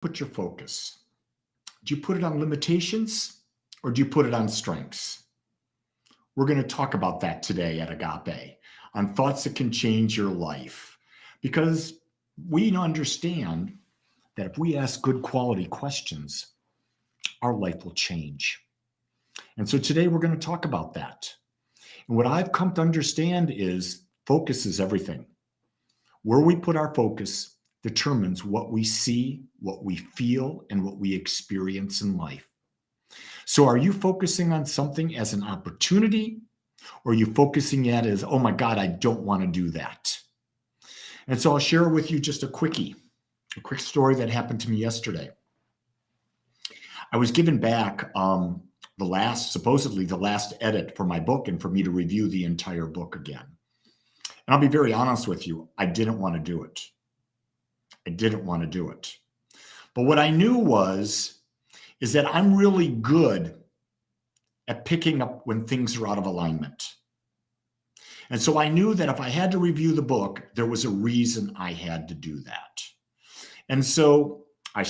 put your focus? Do you put it on limitations or do you put it on strengths? We're going to talk about that today at Agape on thoughts that can change your life, because we understand that if we ask good quality questions, our life will change. And so today we're going to talk about that. And what I've come to understand is focus is everything. Where we put our focus determines what we see, what we feel, and what we experience in life. So are you focusing on something as an opportunity, or are you focusing at it as, oh my God, I don't want to do that? And so I'll share with you just a quick story that happened to me yesterday. I was given back supposedly the last edit for my book and for me to review the entire book again. And I'll be very honest with you, I didn't want to do it. But what I knew is that I'm really good at picking up when things are out of alignment. And so I knew that if I had to review the book, there was a reason I had to do that. And so I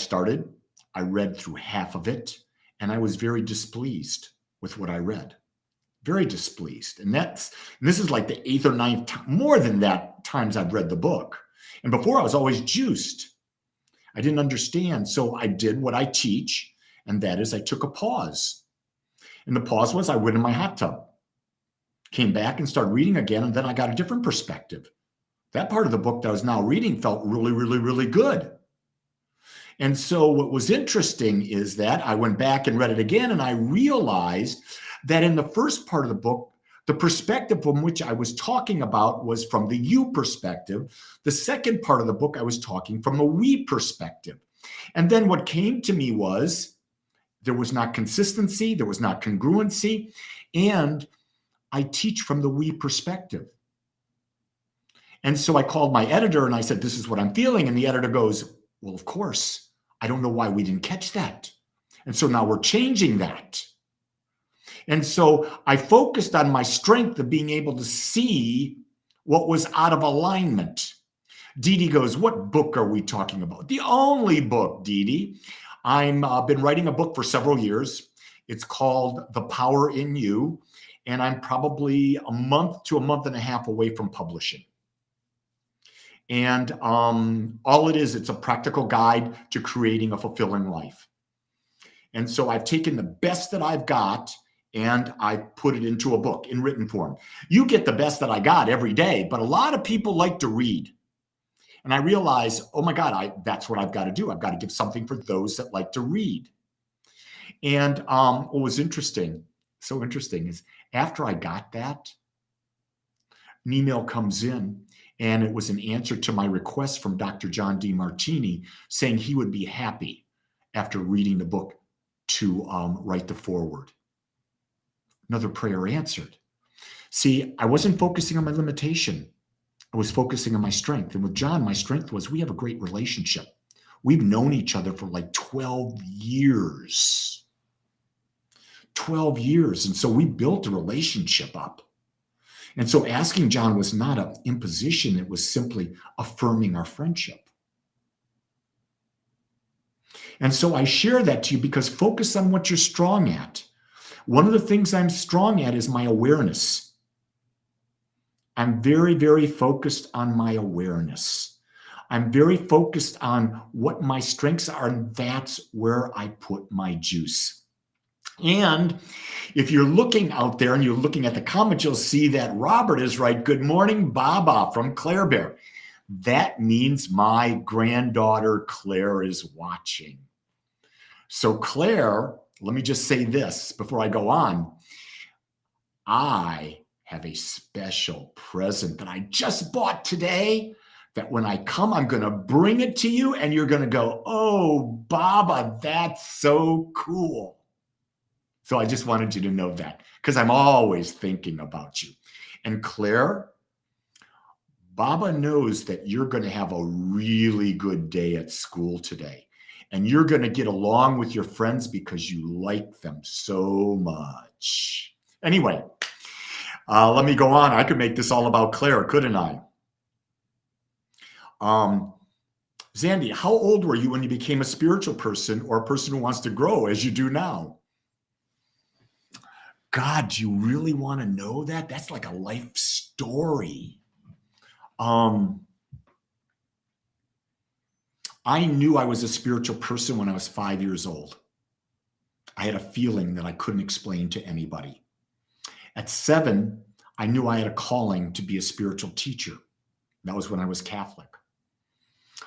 read through half of it, and I was very displeased with what I read. Very displeased. And this is like the 8th or 9th time, more than that, times I've read the book. And before I was always juiced. I didn't understand. So I did what I teach, and that is I took a pause. And the pause was I went in my hot tub, came back and started reading again, and then I got a different perspective. That part of the book that I was now reading felt really, really, really good. And so what was interesting is that I went back and read it again, and I realized that in the first part of the book, the perspective from which I was talking about was from the you perspective. The second part of the book, I was talking from a we perspective. And then what came to me was there was not consistency, there was not congruency, and I teach from the we perspective. And so I called my editor and I said, this is what I'm feeling. And the editor goes, well, of course, I don't know why we didn't catch that. And so now we're changing that. And so I focused on my strength of being able to see what was out of alignment. Dee Dee goes, what book are we talking about? The only book, Dee Dee. I've been writing a book for several years. It's called The Power in You. And I'm probably a month to a month and a half away from publishing. And all it is, it's a practical guide to creating a fulfilling life. And so I've taken the best that I've got and I put it into a book in written form. You get the best that I got every day, but a lot of people like to read. And I realize, oh my God, that's what I've got to do. I've got to give something for those that like to read. And what was so interesting is after I got that, an email comes in, and it was an answer to my request from Dr. John D. Martini saying he would be happy after reading the book to write the foreword. Another prayer answered. See, I wasn't focusing on my limitation. I was focusing on my strength. And with John, my strength was we have a great relationship. We've known each other for like 12 years. 12 years. And so we built a relationship up. And so asking John was not an imposition. It was simply affirming our friendship. And so I share that to you because focus on what you're strong at. One of the things I'm strong at is my awareness. I'm very, very focused on my awareness. I'm very focused on what my strengths are, and that's where I put my juice. And if you're looking out there and you're looking at the comments, you'll see that Robert is right. Good morning, Baba from Claire Bear. That means my granddaughter Claire is watching. So Claire, let me just say this before I go on. I have a special present that I just bought today that when I come, I'm going to bring it to you and you're going to go, oh, Baba, that's so cool. So I just wanted you to know that because I'm always thinking about you. And Claire, Baba knows that you're going to have a really good day at school today. And you're going to get along with your friends because you like them so much. Anyway, let me go on. I could make this all about Claire, couldn't I? Zandy, how old were you when you became a spiritual person or a person who wants to grow as you do now? God, do you really want to know that? That's like a life story. I knew I was a spiritual person when I was 5 years old. I had a feeling that I couldn't explain to anybody. At 7, I knew I had a calling to be a spiritual teacher. That was when I was Catholic.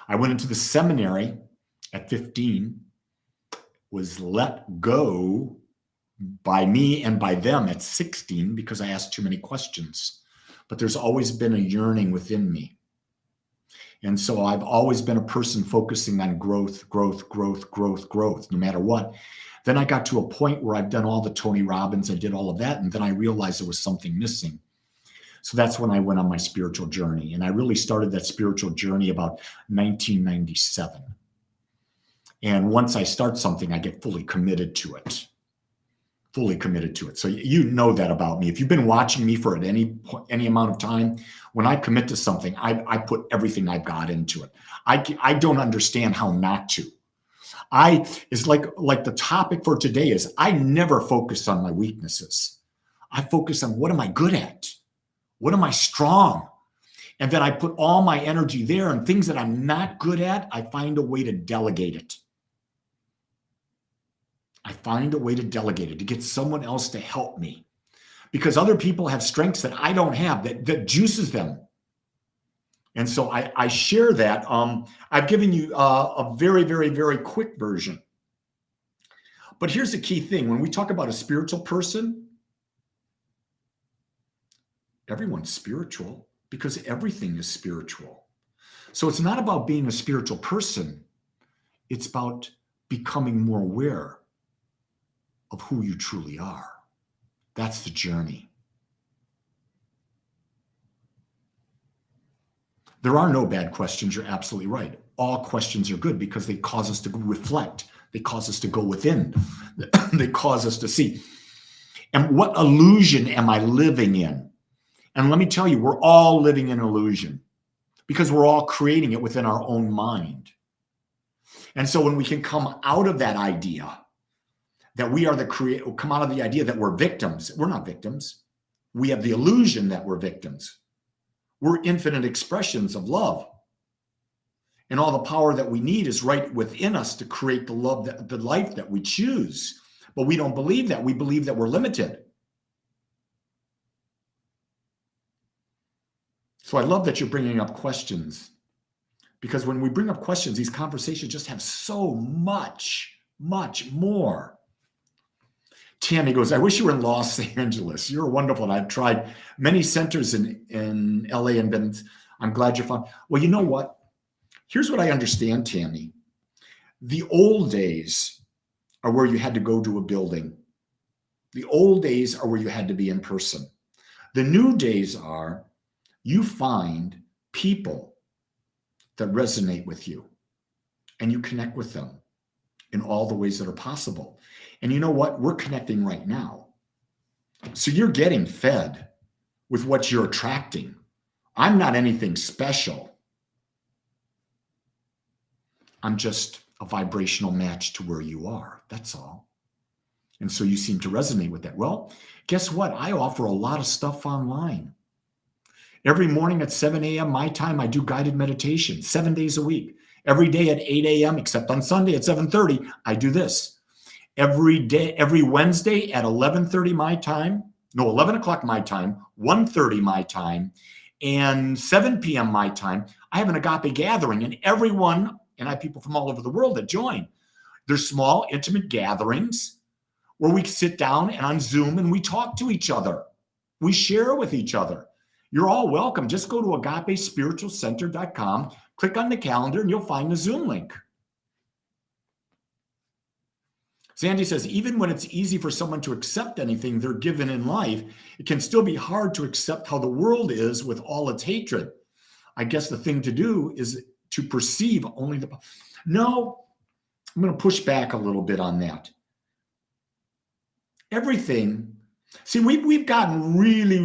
I went into the seminary at 15, was let go by me and by them at 16 because I asked too many questions. But there's always been a yearning within me. And so I've always been a person focusing on growth, no matter what. Then I got to a point where I've done all the Tony Robbins, I did all of that, and then I realized there was something missing. So that's when I went on my spiritual journey. And I really started that spiritual journey about 1997. And once I start something, I get fully committed to it. Fully committed to it. So you know that about me. If you've been watching me for any amount of time, when I commit to something, I put everything I've got into it. I don't understand how not to. It's like the topic for today is I never focus on my weaknesses. I focus on what am I good at? What am I strong? And then I put all my energy there, and things that I'm not good at, I find a way to delegate it. I find a way to delegate it, to get someone else to help me. Because other people have strengths that I don't have, that juices them. And so I share that. I've given you a very, very, very quick version. But here's the key thing. When we talk about a spiritual person, everyone's spiritual because everything is spiritual. So it's not about being a spiritual person. It's about becoming more aware of who you truly are. That's the journey. There are no bad questions. You're absolutely right. All questions are good because they cause us to reflect. They cause us to go within. They cause us to see. And what illusion am I living in? And let me tell you, we're all living in illusion because we're all creating it within our own mind. And so when we can come out of that idea that we are the creator, come out of the idea that we're victims. We're not victims. We have the illusion that we're victims. We're infinite expressions of love. And all the power that we need is right within us to create the love, the life that we choose. But we don't believe that. We believe that we're limited. So I love that you're bringing up questions, because when we bring up questions, these conversations just have so much more. Tammy goes, I wish you were in Los Angeles. You're wonderful. And I've tried many centers in LA and been, I'm glad you're fine. Well, you know what? Here's what I understand, Tammy. The old days are where you had to go to a building. The old days are where you had to be in person. The new days are you find people that resonate with you and you connect with them in all the ways that are possible. And you know what? We're connecting right now. So you're getting fed with what you're attracting. I'm not anything special. I'm just a vibrational match to where you are. That's all. And so you seem to resonate with that. Well, guess what? I offer a lot of stuff online. Every morning at 7 a.m. my time, I do guided meditation 7 days a week. Every day at 8 a.m., except on Sunday at 7:30, I do this. Every day, every Wednesday at 11:30 my time, no, 11 o'clock my time, 1:30 my time, and 7 p.m. my time, I have an Agape gathering, and everyone, and I have people from all over the world that join. They're small, intimate gatherings where we sit down and on Zoom and we talk to each other. We share with each other. You're all welcome. Just go to agapespiritualcenter.com, click on the calendar, and you'll find the Zoom link. Sandy says, even when it's easy for someone to accept anything they're given in life, it can still be hard to accept how the world is with all its hatred. I guess the thing to do is to perceive only the... No, I'm going to push back a little bit on that. Everything... See, we've gotten really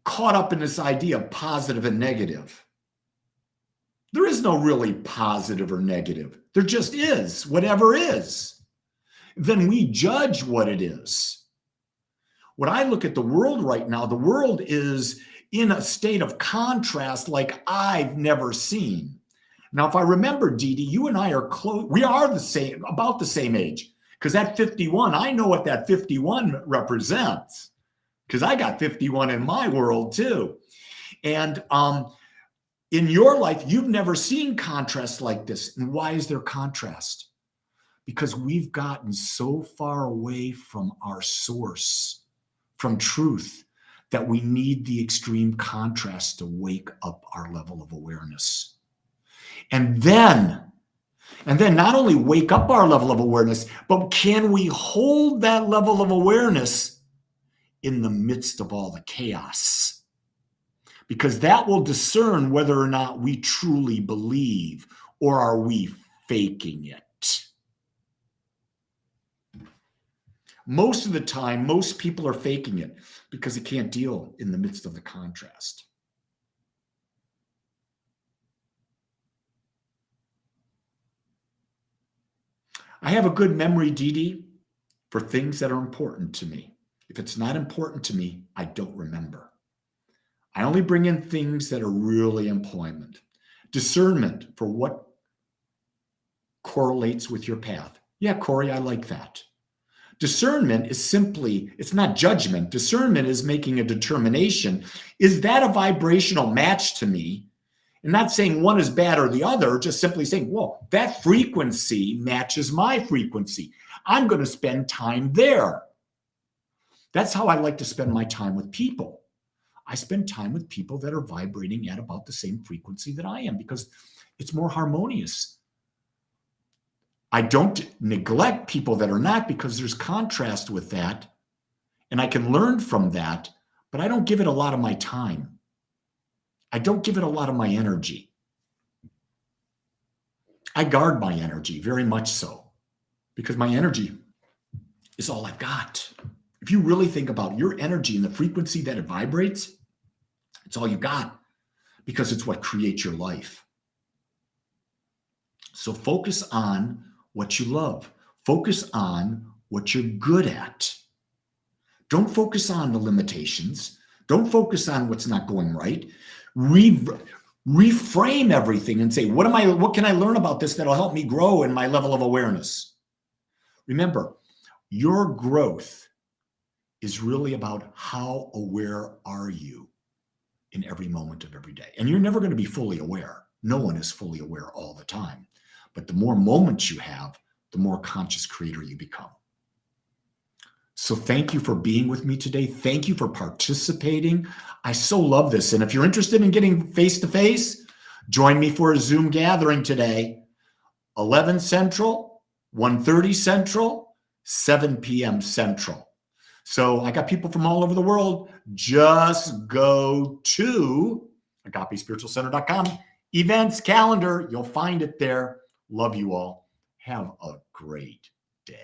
caught up in this idea of positive and negative. There is no really positive or negative. There just is, whatever is. Then we judge what it is. When I look at the world right now, the world is in a state of contrast like I've never seen. Now, if I remember, Dee Dee, you and I are close. We are the same, about the same age. Because that 51, I know what that 51 represents. Because I got 51 in my world too. And in your life, you've never seen contrast like this. And why is there contrast? Because we've gotten so far away from our source, from truth, that we need the extreme contrast to wake up our level of awareness. And then not only wake up our level of awareness, but can we hold that level of awareness in the midst of all the chaos? Because that will discern whether or not we truly believe, or are we faking it? Most of the time, most people are faking it because they can't deal in the midst of the contrast. I have a good memory, Dee Dee, for things that are important to me. If it's not important to me, I don't remember. I only bring in things that are really important. Discernment for what correlates with your path. Yeah, Corey, I like that. Discernment is simply, it's not judgment. Discernment is making a determination. Is that a vibrational match to me? And not saying one is bad or the other, just simply saying, well, that frequency matches my frequency. I'm going to spend time there. That's how I like to spend my time with people. I spend time with people that are vibrating at about the same frequency that I am because it's more harmonious. I don't neglect people that are not because there's contrast with that and I can learn from that, but I don't give it a lot of my time. I don't give it a lot of my energy. I guard my energy very much so because my energy is all I've got. If you really think about your energy and the frequency that it vibrates, it's all you got because it's what creates your life. So focus on what you love. Focus on what you're good at. Don't focus on the limitations. Don't focus on what's not going right. Reframe everything and say, what can I learn about this that'll help me grow in my level of awareness? Remember, your growth is really about how aware are you in every moment of every day. And you're never going to be fully aware. No one is fully aware all the time. But the more moments you have, the more conscious creator you become. So thank you for being with me today. Thank you for participating. I so love this. And if you're interested in getting face-to-face, join me for a Zoom gathering today, 11 Central, 1:30 Central, 7 p.m. Central. So I got people from all over the world. Just go to AgapeSpiritualCenter.com, events calendar. You'll find it there. Love you all. Have a great day.